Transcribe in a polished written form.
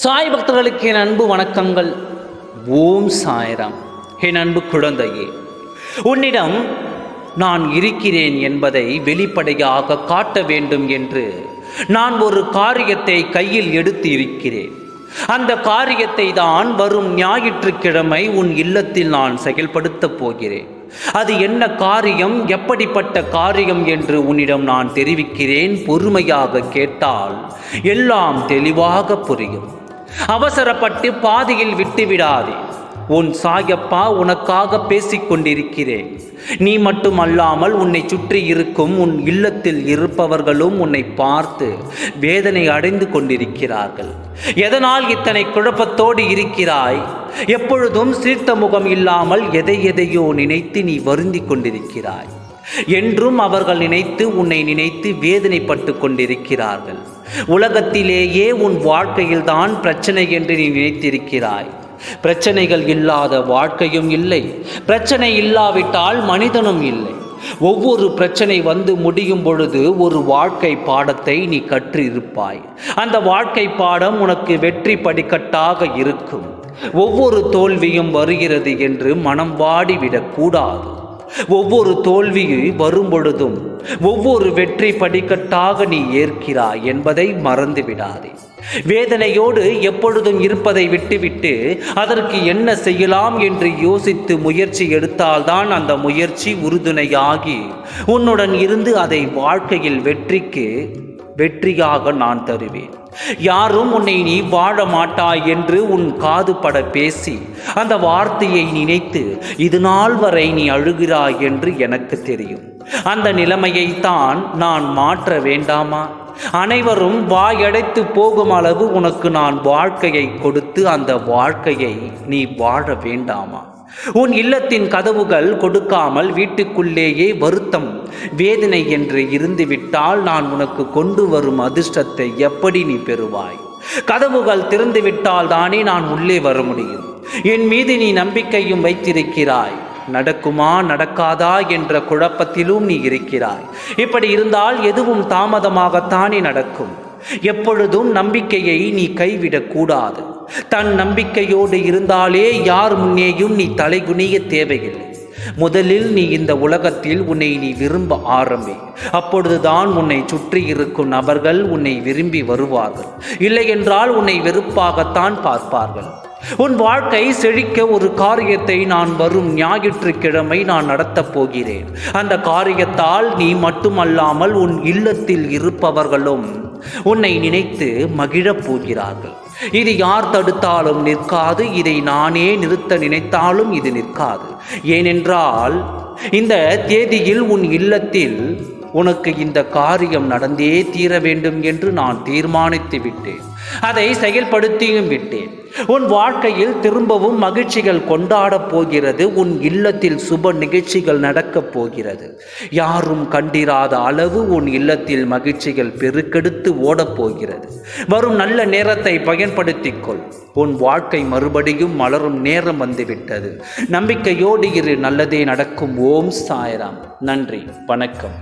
சாய் பக்தர்களுக்கு என் அன்பு வணக்கங்கள். ஓம் சாய்ராம். என் அன்பு குழந்தையே, உன்னிடம் நான் இருக்கிறேன் என்பதை வெளிப்படையாக காட்ட வேண்டும் என்று நான் ஒரு காரியத்தை கையில் எடுத்து இருக்கிறேன். அந்த காரியத்தை தான் வரும் ஞாயிற்றுக்கிழமை உன் இல்லத்தில் நான் செயல்படுத்தப் போகிறேன். அது என்ன காரியம், எப்படிப்பட்ட காரியம் என்று உன்னிடம் நான் தெரிவிக்கிறேன். பொறுமையாக கேட்டால் எல்லாம் தெளிவாக புரியும். அவசரப்பட்டு பாதியில் விட்டுவிடாதே. உன் சாயப்பா உனக்காக பேசிக்கொண்டிருக்கிறேன். நீ மட்டுமல்லாமல் உன்னை சுற்றி இருக்கும் உன் இல்லத்தில் இருப்பவர்களும் உன்னை பார்த்து வேதனை அடைந்து கொண்டிருக்கிறார்கள். எதனால் இத்தனை குழப்பத்தோடு இருக்கிறாய்? எப்பொழுதும் சீர்த்த முகம் இல்லாமல் எதையோ நினைத்து நீ வருந்தி கொண்டிருக்கிறாய். என்றும் அவர்கள் உன்னை நினைத்து வேதனைப்பட்டு கொண்டிருக்கிறார்கள். உலகத்திலேயே உன் வாழ்க்கையில்தான் பிரச்சனை என்று நீ நினைத்திருக்கிறாய். பிரச்சனைகள் இல்லாத வாழ்க்கையும் இல்லை, பிரச்சனை இல்லாவிட்டால் மனிதனும் இல்லை. ஒவ்வொரு பிரச்சனை வந்து முடியும் பொழுது ஒரு வாழ்க்கை பாடத்தை நீ கற்று இருப்பாய். அந்த வாழ்க்கை பாடம் உனக்கு வெற்றி படிக்கட்டாக இருக்கும். ஒவ்வொரு தோல்வியும் வருகிறது என்று மனம் வாடிவிடக்கூடாது. ஒவ்வொரு தோல்வி வரும் பொழுதும் ஒவ்வொரு வெற்றி படிக்கட்டாக நீ ஏற்கிறாய் என்பதை மறந்து விடாதே. வேதனையோடு எப்பொழுதும் இருப்பதை விட்டுவிட்டு அதற்கு என்ன செய்யலாம் என்று யோசித்து முயற்சி எடுத்தால்தான் அந்த முயற்சி உறுதுணையாகி உன்னுடன் இருந்து அதை வாழ்க்கையில் வெற்றியாக நான் தருவேன். யாரும் உன்னை நீ வாழ மாட்டாய் என்று உன் காது பட பேசி அந்த வார்த்தையை நினைத்து இது நாள் வரை நீ அழுகிறாய் என்று எனக்கு தெரியும். அந்த நிலைமையைத்தான் நான் மாற்ற வேண்டாமா? அனைவரும் வாயடைத்து போகும் அளவு உனக்கு நான் வாழ்க்கையை கொடுத்து அந்த வாழ்க்கையை நீ வாழ வேண்டாமா? உன் இல்லத்தின் கதவுகள் கொடுக்காமல் வீட்டுக்குள்ளேயே வருத்தம் வேதனை என்று இருந்துவிட்டால் நான் உனக்கு கொண்டு வரும் அதிர்ஷ்டத்தை எப்படி நீ பெறுவாய்? கதவுகள் திறந்துவிட்டால் தானே நான் உள்ளே வர முடியும். என் மீது நீ நம்பிக்கையும் வைத்திருக்கிறாய். நடக்குமா நடக்காதா என்ற குழப்பத்திலும் நீ இருக்கிறாய். இப்படி இருந்தால் எதுவும் தாமதமாகத்தானே நடக்கும். எப்பொழுதும் நம்பிக்கையை நீ கைவிடக்கூடாது. தன் நம்பிக்கையோடு இருந்தாலே யார் முன்னேயும் நீ தலைகுனிய தேவையில்லை. முதலில் நீ இந்த உலகத்தில் உன்னை நீ விரும்ப ஆரம்பி. அப்பொழுதுதான் உன்னை சுற்றி இருக்கும் நபர்கள் உன்னை விரும்பி வருவார்கள். இல்லை என்றால் உன்னை வெறுப்பாகத்தான் பார்ப்பார்கள். உன் வாழ்க்கை செழிக்க ஒரு காரியத்தை நான் வரும் ஞாயிற்றுக்கிழமை நான் நடத்தப் போகிறேன். அந்த காரியத்தால் நீ மட்டுமல்லாமல் உன் இல்லத்தில் இருப்பவர்களும் உன்னை நினைத்து மகிழப் போகிறார்கள். இது யார் தடுத்தாலும் நிற்காது. இதை நானே நிறுத்த நினைத்தாலும் இது நிற்காது. ஏனென்றால் இந்த தேதியில் உன் இல்லத்தில் உனக்கு இந்த காரியம் நடந்தே தீர வேண்டும் என்று நான் தீர்மானித்து விட்டேன். அதை செயல்படுத்தியும் விட்டேன். உன் வாழ்க்கையில் திரும்பவும் மகிழ்ச்சிகள் கொண்டாடப் போகிறது. உன் இல்லத்தில் சுப நிகழ்ச்சிகள் நடக்கப் போகிறது. யாரும் கண்டிராத அளவு உன் இல்லத்தில் மகிழ்ச்சிகள் பெருக்கெடுத்து ஓடப் போகிறது. வரும் நல்ல நேரத்தை பயன்படுத்திக்கொள். உன் வாழ்க்கை மறுபடியும் மலரும் நேரம் வந்துவிட்டது. நம்பிக்கையோடு இரு, நல்லதே நடக்கும். ஓம் சாய்ராம். நன்றி, வணக்கம்.